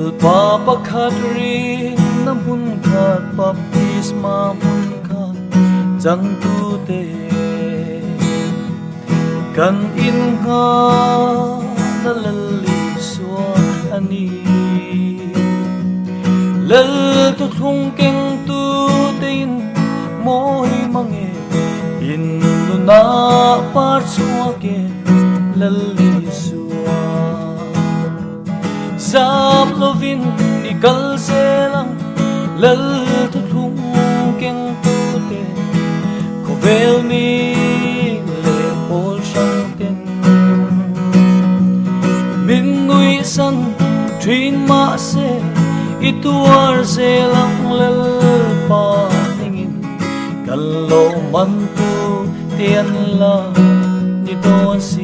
Lalpa pakhat Rinna Hmun Khat baptisma Hmun Khat chẳng tu te kan in nga lalali suwa ani lal tu thung keng tu tein moi mange in na par suwa ke lalli suwa Zap lovin ni kal selang lal tu thung keng tu te ko vel mi le pol shang ten min ngui san trin ma se ituar selang lal pa tingin kallo man tu tian la ni don si